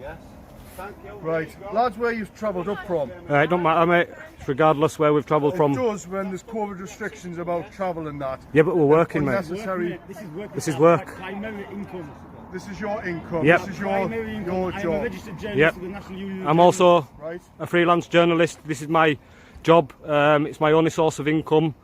Yes. Thank you. Right, lads, where you've travelled up from? It don't matter, mate. It's regardless where we've travelled from. It does when there's COVID restrictions about travel and that. Yeah, but we're working, mate. Unnecessary. This is work. Primary income. This is your income. Yep. This is your I'm a job. registered journalist Yep. with the National Union of I'm also Right. a freelance journalist. This is my job. It's my only source of income.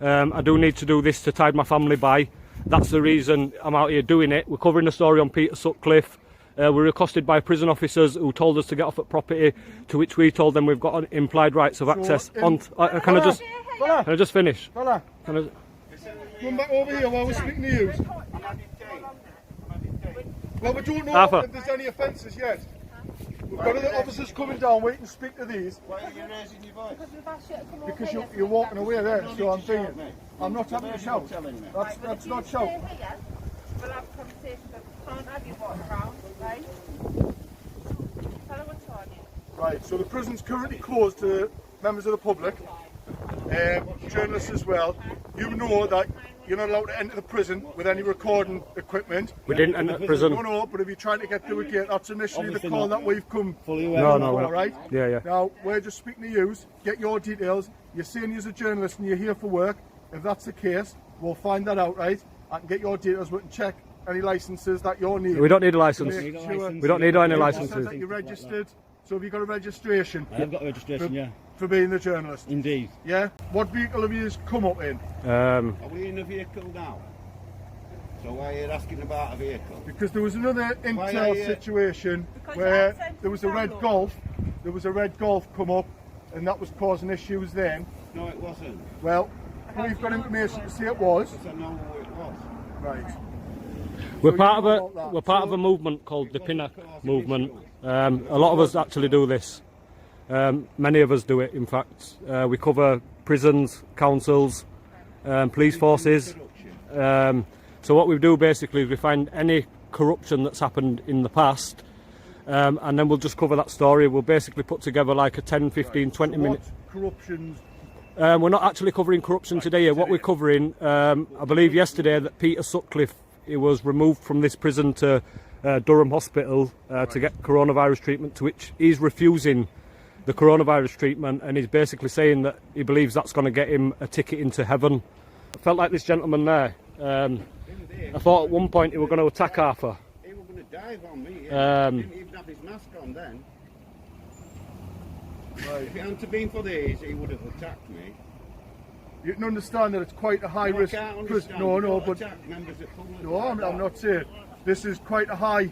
I do need to do this to tide my family by. That's the reason I'm out here doing it. We're covering a story on Peter Sutcliffe. We were accosted by prison officers who told us to get off at property, to which we told them we've got implied rights of access. Can I just finish? Fella, Can I, come back over here while we're speaking to you. Well, we don't know Arthur. if there's any offences yet. We've got other officers coming down waiting to speak to these. Why are you raising your voice? Because you're walking away there, so I'm thinking. I'm not having to shout. That's not shout. We'll have a conversation, but we can't have you walk around, right? Tell her what's on you. Right, so the prison's currently closed to members of the public, journalists as well. You know that you're not allowed to enter the prison with any recording equipment. we didn't enter prison. No, but if you're trying to get through a gate, that's initially the call that we've come fully aware. No, no, we're for, not. right? Yeah. Now, we're just speaking to you, get your details. You're saying you're a journalist and you're here for work. If that's the case, we'll find that out, right? I can get your details, we can check any licences that you're needing. We don't need a licence. To make sure- We don't need any It says licences. that you're registered, so have you got a registration I have got a registration, yeah. for being the journalist? Indeed. Yeah? What vehicle have you come up in? Are we in a vehicle now? So why are you asking about a vehicle? Because there was another Why are intel you- situation where there was a red Golf. There was a red Golf come up, and that was causing issues then. No, it wasn't. Well, we've got information to say it was. Because I know who it was. Right. We're So part you of know a about that. we're part of a movement called the Pinnock movement. A lot of us actually do this. Many of us do it. In fact, we cover prisons, councils, police forces. So what we do basically is we find any corruption that's happened in the past, and then we'll just cover that story. We'll basically put together like a 10, 15, 20 minute. What corruptions? We're not actually covering corruption today. What we're covering, I believe yesterday that Peter Sutcliffe, he was removed from this prison to Durham Hospital to get coronavirus treatment, to which he's refusing the coronavirus treatment, and he's basically saying that he believes that's going to get him a ticket into heaven. I felt like this gentleman there. I thought at one point he were going to attack Arthur. He was going to dive on me. Yeah. He didn't even have his mask on then. Right. If it hadn't been for these, he would have attacked me. You can understand that it's quite a high risk. I can't prison. understand. No, You no, don't but attack members of public no, like I'm that. not saying. This is quite a high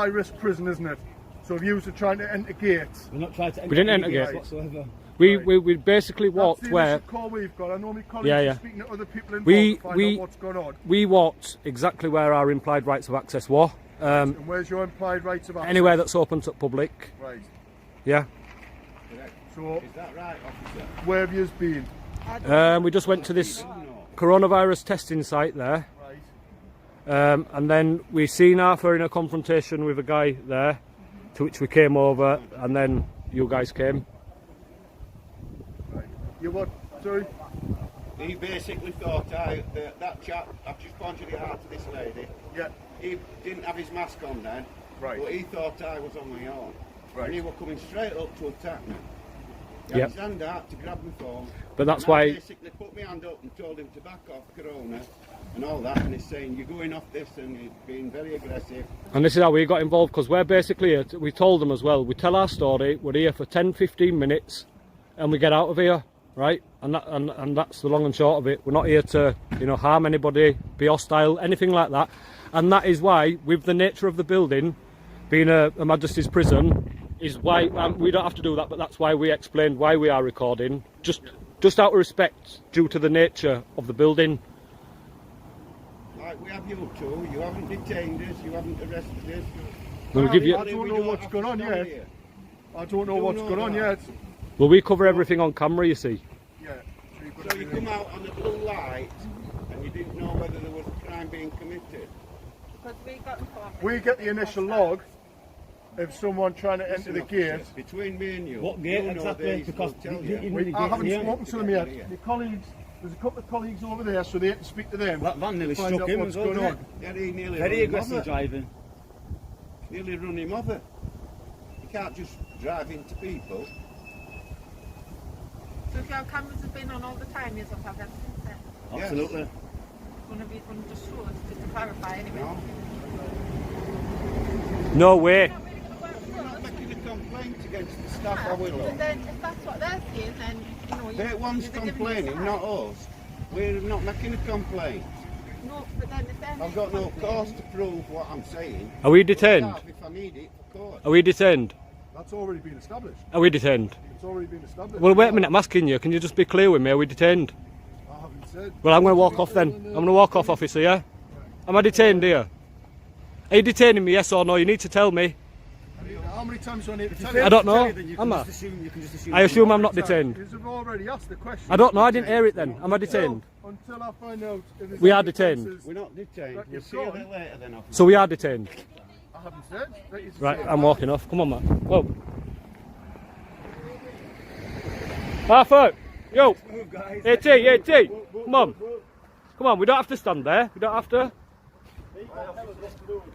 risk prison, isn't it? So if you were trying to enter gates, We're not trying to We didn't enter any gates. whatsoever. We basically that's walked the where initial call we've got. I know my colleagues Yeah, are yeah. speaking to other people involved We- to find we- out what's going on. we walked exactly where our implied rights of access were. And where's your implied rights of access? Anywhere that's open to public. Right. Yeah. So Is that right, officer? where have you been? We just went to this coronavirus testing site there. Right. And then we seen Arthur in a confrontation with a guy there, to which we came over, and then you guys came. Right. You what? Sorry. He basically thought that chap, I've just pointed it out to this lady, Yeah. he didn't have his mask on then, Right. but he thought I was on my own. Right. And he was coming straight up to attack me. He Yep. had his hand out to grab my phone. But that's and I why- basically put my hand up and told him to back off Corona and all that, and he's saying, you're going off this, and he's being very aggressive. And this is how we got involved, because we're basically here, we told them as well, we tell our story, we're here for 10, 15 minutes, and we get out of here, right? And that's the long and short of it. We're not here to, harm anybody, be hostile, anything like that. And that is why, with the nature of the building, being a Majesty's prison, is why, we don't have to do that, but that's why we explained why we are recording, just out of respect, due to the nature of the building. Like we have you two, you haven't detained us, you haven't arrested us. We'll give you, I don't know what's going on yet. I don't know what's going on yet. well, we cover everything on camera, you see. Yeah. So you come out on a blue light, and you didn't know whether there was a crime being committed. Because we got informed. We get the initial log of someone trying to enter the gate. Between me and you. What gate you know exactly? these Because will tell you- you. you- I haven't Yeah. spoken to them yet. My colleagues, there's a couple of colleagues over there, so they can speak to them. That van nearly Find struck out him what's as well, going didn't on. it? Yeah, he nearly Very run him aggressive over. driving. nearly run him over. You can't just drive into people. So if your cameras have been on all the time, you'll have everything set. Yes. Absolutely. One just show us, just to clarify anyway. No, No way. Not really gonna work for we're not us. making a complaint against the staff, I will. But then if that's what they're saying, then you know They're ones you're giving us complaining, that. not us. We're not making a complaint. No, but then if they're I've got no cause to prove what I'm saying. Are we I detained? have if I need it for court. Are we detained? That's already been established. Are we detained? It's already been established. Well, wait a minute, I'm asking you. Can you just be clear with me? Are we detained? I haven't said. Well, I'm going to walk off then. I'm going to walk off, officer, yeah? Am I detained here? Are you detaining me, yes or no? You need to tell me. How many times do I need to tell I you? don't know. You Am can I? just assume, you can just assume. I assume I'm not detained. You've already asked the question. I don't know, I didn't hear it then. Am I detained? Until I find out if there's We are any detained. offences We're not detained. that We'll you've see you a gone. bit later then, officer. So we are detained. I haven't said. That you Right, say I'm that. walking off. Come on, man. Whoa. Butthurt. Yo. Move, guys. AT. Come on. Come on, we don't have to stand there. We don't have to.